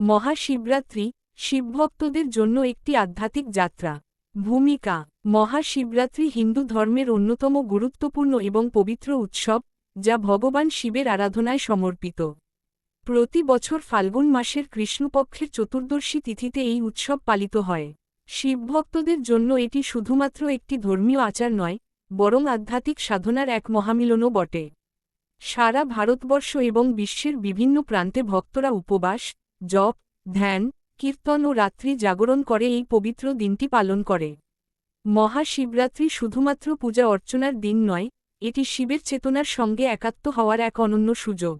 মহাশিবরাত্রি শিবভক্তদের জন্য একটি আধ্যাত্মিক যাত্রা। ভূমিকা। মহাশিবরাত্রি হিন্দু ধর্মের অন্যতম গুরুত্বপূর্ণ এবং পবিত্র উৎসব, যা ভগবান শিবের আরাধনায় সমর্পিত। প্রতি বছর ফাল্গুন মাসের কৃষ্ণপক্ষের চতুর্দশী তিথিতে এই উৎসব পালিত হয়। শিবভক্তদের জন্য এটি শুধুমাত্র একটি ধর্মীয় আচার নয়, বরং আধ্যাত্মিক সাধনার এক মহামিলনও বটে। সারা ভারতবর্ষ এবং বিশ্বের বিভিন্ন প্রান্তে ভক্তরা উপবাস, জপ, ধ্যান, কীর্তন ও রাত্রি জাগরণ করে এই পবিত্র দিনটি পালন করে। মহাশিবরাত্রি শুধুমাত্র পূজা অর্চনার দিন নয়, এটি শিবের চেতনার সঙ্গে একাত্ম হওয়ার এক অনন্য সুযোগ।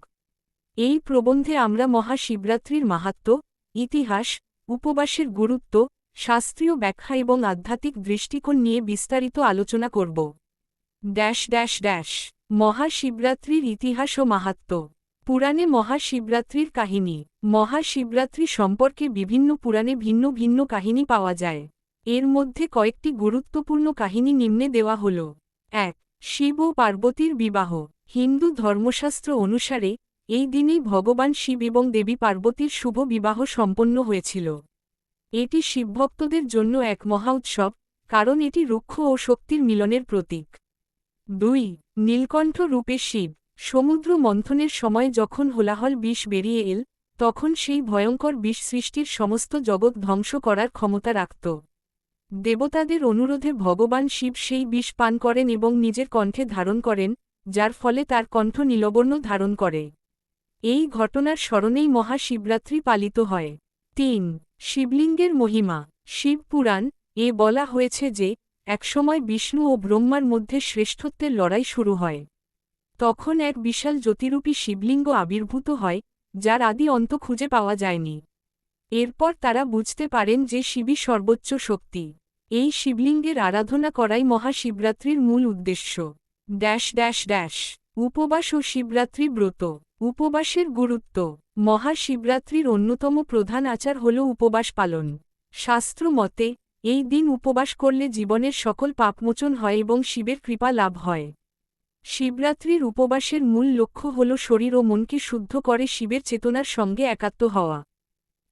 এই প্রবন্ধে আমরা মহাশিবরাত্রির মাহাত্ম্য, ইতিহাস, উপবাসের গুরুত্ব, শাস্ত্রীয় ব্যাখ্যা এবং আধ্যাত্মিক দৃষ্টিকোণ নিয়ে বিস্তারিত আলোচনা করব। মহাশিবরাত্রির ইতিহাস ও মাহাত্ম্য। পুরাণে মহাশিবরাত্রির কাহিনী। মহাশিবরাত্রি সম্পর্কে বিভিন্ন পুরাণে ভিন্ন ভিন্ন কাহিনী পাওয়া যায়। এর মধ্যে কয়েকটি গুরুত্বপূর্ণ কাহিনী নিম্নে দেওয়া হল। ১. শিব ও পার্বতীর বিবাহ। হিন্দু ধর্মশাস্ত্র অনুসারে এই দিনেই ভগবান শিব এবং দেবী পার্বতীর শুভ বিবাহ সম্পন্ন হয়েছিল। এটি শিবভক্তদের জন্য এক মহা উৎসব, কারণ এটি রুক্ষ ও শক্তির মিলনের প্রতীক। ২. নীলকণ্ঠ রূপে শিব। সমুদ্র মন্থনের সময় যখন হোলাহল বিষ বেরিয়ে এল, তখন সেই ভয়ঙ্কর বিষ সৃষ্টির সমস্ত জগৎ ধ্বংস করার ক্ষমতা রাখত। দেবতাদের অনুরোধে ভগবান শিব সেই বিষ পান করেন এবং নিজের কণ্ঠে ধারণ করেন, যার ফলে তার কণ্ঠ নীলবর্ণ ধারণ করে। এই ঘটনার স্মরণেই মহাশিবরাত্রি পালিত হয়। ৩. শিবলিঙ্গের মহিমা। শিব পুরাণ এ বলা হয়েছে যে, একসময় বিষ্ণু ও ব্রহ্মার মধ্যে শ্রেষ্ঠত্বের লড়াই শুরু হয়। তখন এক বিশাল জ্যোতিরূপী শিবলিঙ্গ আবির্ভূত হয়, যার আদি অন্ত খুঁজে পাওয়া যায়নি। এরপর তারা বুঝতে পারেন যে শিবই সর্বোচ্চ শক্তি। এই শিবলিঙ্গের আরাধনা করাই মহাশিবরাত্রির মূল উদ্দেশ্য। উপবাস ও শিবরাত্রি ব্রত। উপবাসের গুরুত্ব। মহাশিবরাত্রির অন্যতম প্রধান আচার হল উপবাস পালন। শাস্ত্র মতে, এই দিন উপবাস করলে জীবনের সকল পাপমোচন হয় এবং শিবের কৃপা লাভ হয়। শিবরাত্রির উপবাসের মূল লক্ষ্য হল শরীর ও মনকে শুদ্ধ করে শিবের চেতনার সঙ্গে একাত্ম হওয়া।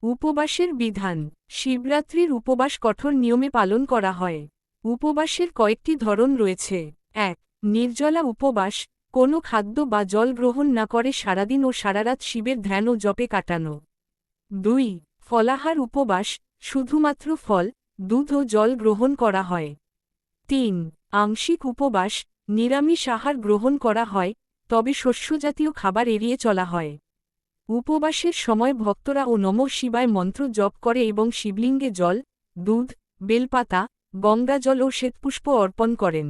উপবাসের বিধান। শিবরাত্রির উপবাস কঠোর নিয়মে পালন করা হয়। উপবাসের কয়েকটি ধরন রয়েছে। ১. নির্জলা উপবাস, কোনো খাদ্য বা জল গ্রহণ না করে সারাদিন ও সারারাত শিবের ধ্যান ও জপে কাটানো। ২. ফলাহার উপবাস, শুধুমাত্র ফল, দুধ ও জল গ্রহণ করা হয়। ৩. আংশিক উপবাস, নিরামিষ আহার গ্রহণ করা হয়, তবে শস্যজাতীয় খাবার এড়িয়ে চলা হয়। উপবাসের সময় ভক্তরা ও নমঃ শিবায় মন্ত্র জপ করে এবং শিবলিঙ্গে জল, দুধ, বেলপাতা, গঙ্গাজল ও শ্বেতপুষ্প অর্পণ করেন।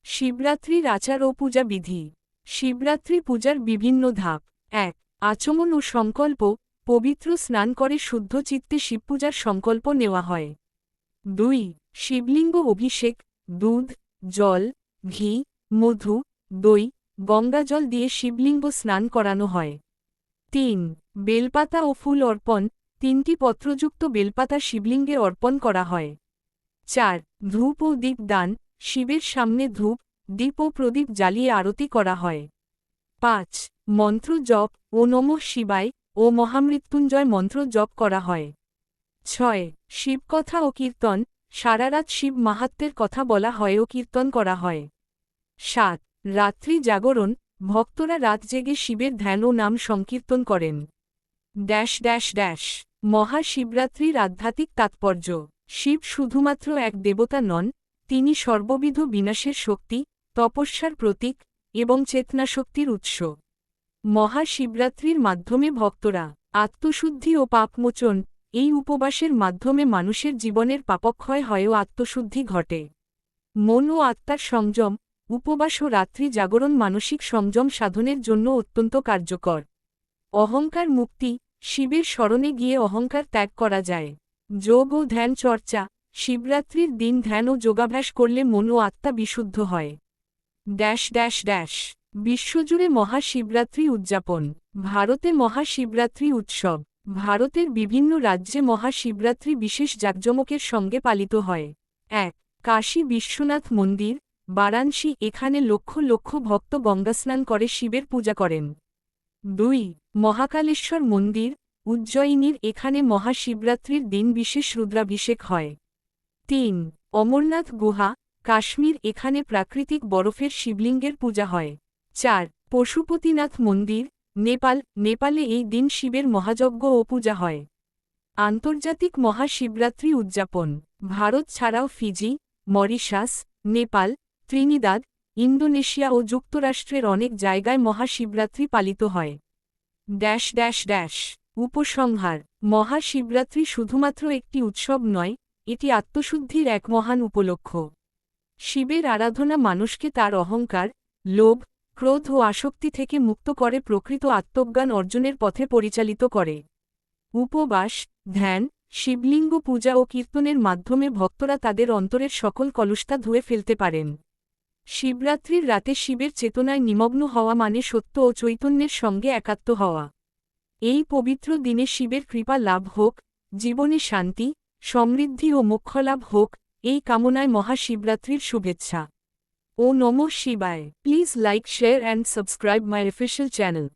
শিবরাত্রির আচার ও পূজা বিধি। শিবরাত্রি পূজার বিভিন্ন ধাপ। ১. আচমন ও সংকল্প, পবিত্র স্নান করে শুদ্ধ চিত্তে শিবপূজার সংকল্প নেওয়া হয়। ২. শিবলিঙ্গ অভিষেক, দুধ, জল, ঘি, মধু, দই, গঙ্গাজল দিয়ে শিবলিঙ্গ স্নান করানো হয়। ৩. বেলপাতা ও ফুল অর্পণ, ৩টি পত্রযুক্ত বেলপাতা শিবলিঙ্গে অর্পণ করা হয়। ৪. ধূপ ও দীপ দান, শিবের সামনে ধূপ, দীপ ও প্রদীপ জ্বালিয়ে আরতি করা হয়। ৫. মন্ত্র জপ ও নমঃ শিবায় ও মহামৃত্যুঞ্জয় মন্ত্র জপ করা হয়। ৬. শিবকথা ও কীর্তন, সারারাত শিব মাহাত্ম্যের কথা বলা হয় ও কীর্তন করা হয়। ৭. রাত্রি জাগরণ, ভক্তরা রাত জেগে শিবের ধ্যান ও নাম সংকীর্তন করেন। মহাশিবরাত্রির আধ্যাত্মিক তাৎপর্য। শিব শুধুমাত্র এক দেবতা নন, তিনি সর্ববিধ বিনাশের শক্তি, তপস্যার প্রতীক এবং চেতনাশক্তির উৎস। মহাশিবরাত্রির মাধ্যমে ভক্তরা আত্মশুদ্ধি ও পাপমোচন। এই উপবাসের মাধ্যমে মানুষের জীবনের পাপক্ষয় হয় ও আত্মশুদ্ধি ঘটে। মন ও আত্মার সংযম। উপবাস ও রাত্রি জাগরণ মানসিক সংযম সাধনের জন্য অত্যন্ত কার্যকর। অহংকার মুক্তি, শিবের শরণে গিয়ে অহংকার ত্যাগ করা যায়। যোগ ও ধ্যান চর্চা, শিবরাত্রির দিন ধ্যান ও যোগাভ্যাস করলে মন ও আত্মা বিশুদ্ধ হয়। বিশ্বজুড়ে মহাশিবরাত্রি উদযাপন। ভারতে মহাশিবরাত্রি উৎসব। ভারতের বিভিন্ন রাজ্যে মহাশিবরাত্রি বিশেষ জাঁকজমকের সঙ্গে পালিত হয়। ১. কাশী বিশ্বনাথ মন্দির, বারাণসী। এখানে লক্ষ লক্ষ ভক্ত গঙ্গাস্নান করে শিবের পূজা করেন। 2. মহাকালেশ্বর মন্দির, উজ্জয়িনীর। এখানে মহাশিবরাত্রির দিন বিশেষ রুদ্রাভিষেক হয়। 3. অমরনাথ গুহা, কাশ্মীর। এখানে প্রাকৃতিক বরফের শিবলিঙ্গের পূজা হয়। 4. পশুপতিনাথ মন্দির, নেপাল। নেপালে এই দিন শিবের মহাযজ্ঞ ও পূজা হয়। আন্তর্জাতিক মহাশিবরাত্রি উদযাপন। ভারত ছাড়াও Fiji, Mauritius, Nepal, Trinidad, Indonesia ও যুক্তরাষ্ট্রের অনেক জায়গায় মহাশিবরাত্রি পালিত হয়। উপসংহার। মহাশিবরাত্রি শুধুমাত্র একটি উৎসব নয়, এটি আত্মশুদ্ধির এক মহান উপলক্ষ। শিবের আরাধনা মানুষকে তার অহংকার, লোভ, ক্রোধ ও আসক্তি থেকে মুক্ত করে প্রকৃত আত্মজ্ঞান অর্জনের পথে পরিচালিত করে। উপবাস, ধ্যান, শিবলিঙ্গ পূজা ও কীর্তনের মাধ্যমে ভক্তরা তাদের অন্তরের সকল কলুষতা ধুয়ে ফেলতে পারেন। শিবরাত্রির রাতে শিবের চেতনায় নিমগ্ন হওয়া মানে সত্য ও চৈতন্যের সঙ্গে একাত্ম হওয়া। এই পবিত্র দিনে শিবের কৃপা লাভ হোক, জীবনে শান্তি, সমৃদ্ধি ও মোক্ষলাভ হোক, এই কামনায় মহাশিবরাত্রির শুভেচ্ছা। ও নমঃ শিবায়। Please like, share and subscribe my official channel.